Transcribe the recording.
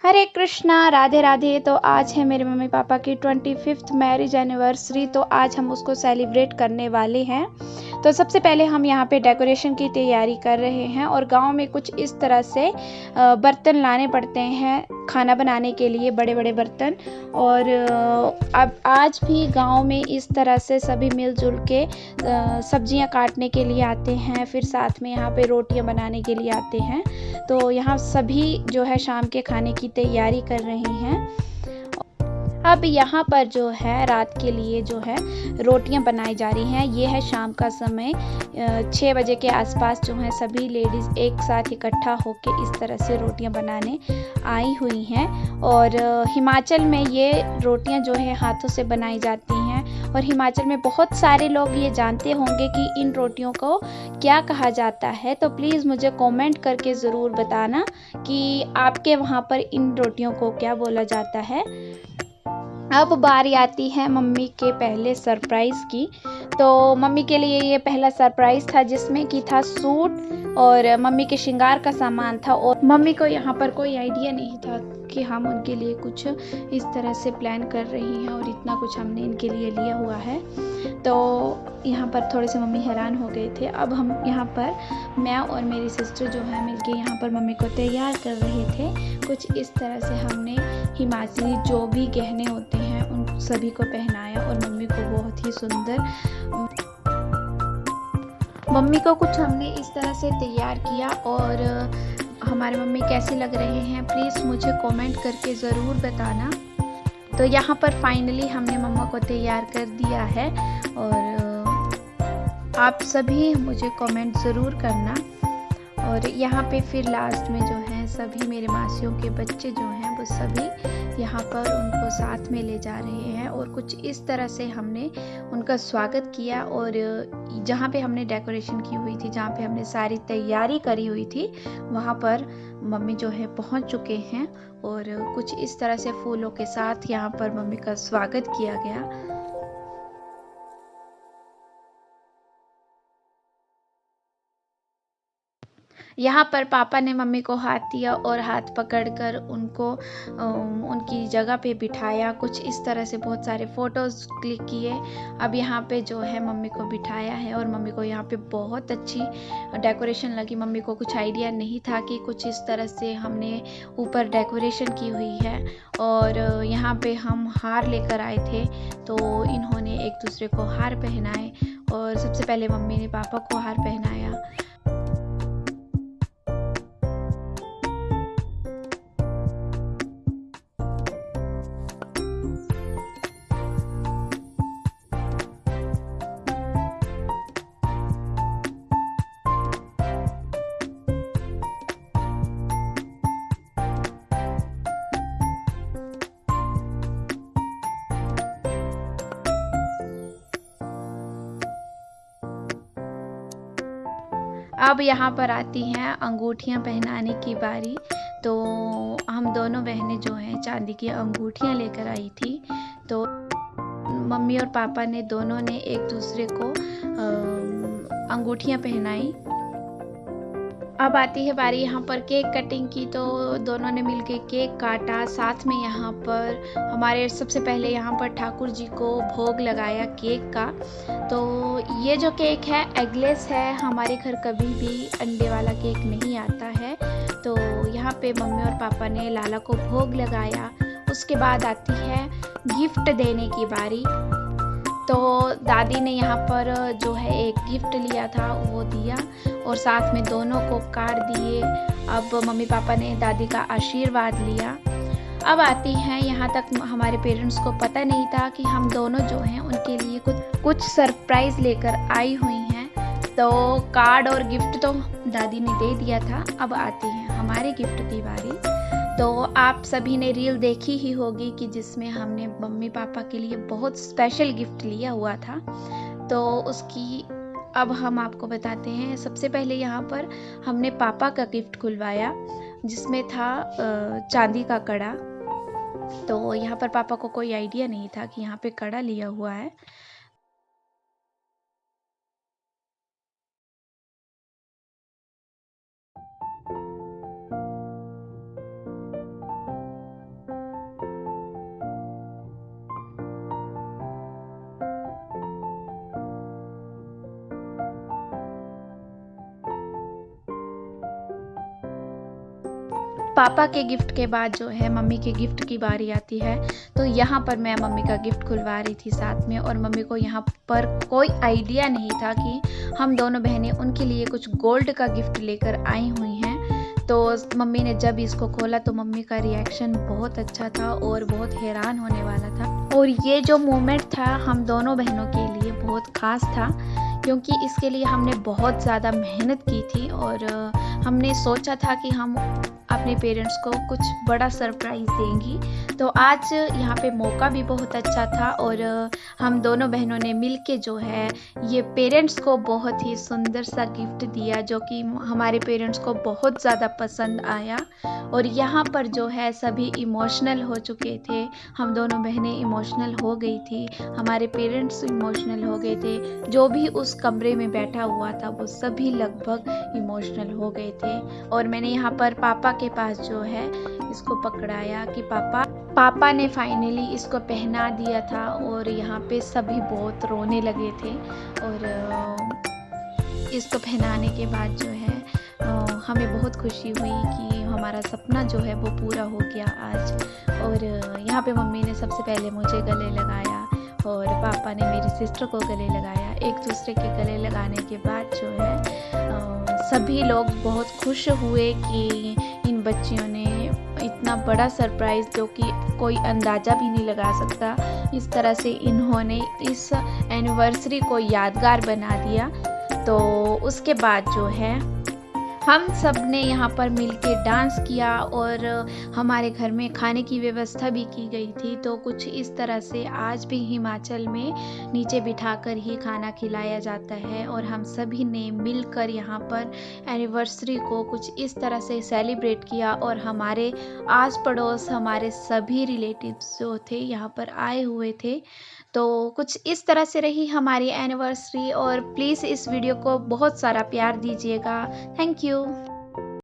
हरे कृष्णा, राधे राधे। तो आज है मेरे मम्मी पापा की 25th मैरिज एनिवर्सरी, तो आज हम उसको सेलिब्रेट करने वाले हैं। तो सबसे पहले हम यहाँ पे डेकोरेशन की तैयारी कर रहे हैं और गांव में कुछ इस तरह से बर्तन लाने पड़ते हैं खाना बनाने के लिए, बड़े बड़े बर्तन। और अब आज भी गांव में इस तरह से सभी मिलजुल के सब्जियां काटने के लिए आते हैं, फिर साथ में यहाँ पे रोटियां बनाने के लिए आते हैं। तो यहाँ सभी जो है शाम के खाने की तैयारी कर रहे हैं। अब यहाँ पर जो है रात के लिए जो है रोटियां बनाई जा रही हैं। ये है शाम का समय, 6 बजे के आसपास जो है सभी लेडीज़ एक साथ इकट्ठा होकर इस तरह से रोटियां बनाने आई हुई हैं। और हिमाचल में ये रोटियां जो है हाथों से बनाई जाती हैं। और हिमाचल में बहुत सारे लोग ये जानते होंगे कि इन रोटियों को क्या कहा जाता है। तो प्लीज़ मुझे कमेंट करके ज़रूर बताना कि आपके वहाँ पर इन रोटियों को क्या बोला जाता है। अब बारी आती है मम्मी के पहले सरप्राइज़ की। तो मम्मी के लिए ये पहला सरप्राइज़ था, जिसमें कि था सूट और मम्मी के श्रृंगार का सामान था। और मम्मी को यहाँ पर कोई आइडिया नहीं था कि हम उनके लिए कुछ इस तरह से प्लान कर रही हैं और इतना कुछ हमने इनके लिए लिया हुआ है। तो यहाँ पर थोड़े से मम्मी हैरान हो गए थे। अब हम यहाँ पर मैं और मेरी सिस्टर जो है मिलके यहाँ पर मम्मी को तैयार कर रहे थे। कुछ इस तरह से हमने हिमाचली जो भी गहने होते हैं उन सभी को पहनाया और मम्मी को बहुत ही सुंदर, मम्मी को कुछ हमने इस तरह से तैयार किया। और हमारे मम्मी कैसे लग रहे हैं प्लीज़ मुझे कमेंट करके ज़रूर बताना। तो यहाँ पर फाइनली हमने मम्मा को तैयार कर दिया है और आप सभी मुझे कमेंट ज़रूर करना। और यहाँ पे फिर लास्ट में जो है सभी मेरे मासियों के बच्चे जो हैं वो सभी यहाँ पर उनको साथ में ले जा रहे हैं। और कुछ इस तरह से हमने उनका स्वागत किया। और जहाँ पे हमने डेकोरेशन की हुई थी, जहाँ पे हमने सारी तैयारी करी हुई थी, वहाँ पर मम्मी जो है पहुँच चुके हैं। और कुछ इस तरह से फूलों के साथ यहाँ पर मम्मी का स्वागत किया गया। यहाँ पर पापा ने मम्मी को हाथ दिया और हाथ पकड़कर उनको उनकी जगह पे बिठाया। कुछ इस तरह से बहुत सारे फ़ोटोज़ क्लिक किए। अब यहाँ पे जो है मम्मी को बिठाया है और मम्मी को यहाँ पे बहुत अच्छी डेकोरेशन लगी। मम्मी को कुछ आइडिया नहीं था कि कुछ इस तरह से हमने ऊपर डेकोरेशन की हुई है। और यहाँ पे हम हार लेकर आए थे, तो इन्होंने एक दूसरे को हार पहनाए। और सबसे पहले मम्मी ने पापा को हार पहनाया। अब यहाँ पर आती हैं अंगूठियाँ पहनाने की बारी। तो हम दोनों बहनें जो हैं चांदी की अंगूठियाँ लेकर आई थी। तो मम्मी और पापा ने दोनों ने एक दूसरे को अंगूठियाँ पहनाई। अब आती है बारी यहाँ पर केक कटिंग की। तो दोनों ने मिलके केक काटा। साथ में यहाँ पर हमारे सबसे पहले यहाँ पर ठाकुर जी को भोग लगाया केक का। तो ये जो केक है एगलेस है, हमारे घर कभी भी अंडे वाला केक नहीं आता है। तो यहाँ पे मम्मी और पापा ने लाला को भोग लगाया। उसके बाद आती है गिफ्ट देने की बारी। तो दादी ने यहाँ पर जो है एक गिफ्ट लिया था वो दिया और साथ में दोनों को कार्ड दिए। अब मम्मी पापा ने दादी का आशीर्वाद लिया। अब आती हैं यहाँ तक हमारे पेरेंट्स को पता नहीं था कि हम दोनों जो हैं उनके लिए कुछ सरप्राइज़ लेकर आई हुई हैं। तो कार्ड और गिफ्ट तो दादी ने दे दिया था। अब आती है हमारे गिफ्ट की बारी। तो आप सभी ने रील देखी ही होगी कि जिसमें हमने मम्मी पापा के लिए बहुत स्पेशल गिफ्ट लिया हुआ था। तो उसकी अब हम आपको बताते हैं। सबसे पहले यहाँ पर हमने पापा का गिफ्ट खुलवाया, जिसमें था चांदी का कड़ा। तो यहाँ पर पापा को कोई आइडिया नहीं था कि यहाँ पे कड़ा लिया हुआ है। पापा के गिफ्ट के बाद जो है मम्मी के गिफ्ट की बारी आती है। तो यहाँ पर मैं मम्मी का गिफ्ट खुलवा रही थी साथ में, और मम्मी को यहाँ पर कोई आइडिया नहीं था कि हम दोनों बहनें उनके लिए कुछ गोल्ड का गिफ्ट लेकर आई हुई हैं। तो मम्मी ने जब इसको खोला तो मम्मी का रिएक्शन बहुत अच्छा था और बहुत हैरान होने वाला था। और ये जो मोमेंट था हम दोनों बहनों के लिए बहुत ख़ास था, क्योंकि इसके लिए हमने बहुत ज़्यादा मेहनत की थी और हमने सोचा था कि हम अपने पेरेंट्स को कुछ बड़ा सरप्राइज़ देंगी। तो आज यहाँ पे मौका भी बहुत अच्छा था और हम दोनों बहनों ने मिलके जो है ये पेरेंट्स को बहुत ही सुंदर सा गिफ्ट दिया, जो कि हमारे पेरेंट्स को बहुत ज़्यादा पसंद आया। और यहाँ पर जो है सभी इमोशनल हो चुके थे, हम दोनों बहनें इमोशनल हो गई थी, हमारे पेरेंट्स इमोशनल हो गए थे, जो भी उस कमरे में बैठा हुआ था वो सभी लगभग इमोशनल हो गए थे। और मैंने यहाँ पर पापा के पास जो है इसको पकड़ाया कि पापा ने फाइनली इसको पहना दिया था, और यहाँ पे सभी बहुत रोने लगे थे। और इसको पहनाने के बाद जो है हमें बहुत खुशी हुई कि हमारा सपना जो है वो पूरा हो गया आज। और यहाँ पे मम्मी ने सबसे पहले मुझे गले लगाया और पापा ने मेरी सिस्टर को गले लगाया। एक दूसरे के गले लगाने के बाद जो है सभी लोग बहुत खुश हुए कि इन बच्चियों ने इतना बड़ा सरप्राइज़, जो कि कोई अंदाज़ा भी नहीं लगा सकता, इस तरह से इन्होंने इस एनिवर्सरी को यादगार बना दिया। तो उसके बाद जो है हम सब ने यहाँ पर मिलके डांस किया और हमारे घर में खाने की व्यवस्था भी की गई थी। तो कुछ इस तरह से आज भी हिमाचल में नीचे बिठाकर ही खाना खिलाया जाता है, और हम सभी ने मिलकर यहाँ पर एनिवर्सरी को कुछ इस तरह से सेलिब्रेट किया। और हमारे आस पड़ोस हमारे सभी रिलेटिव्स जो थे यहाँ पर आए हुए थे। तो कुछ इस तरह से रही हमारी एनिवर्सरी, और प्लीज़ इस वीडियो को बहुत सारा प्यार दीजिएगा। Thank you.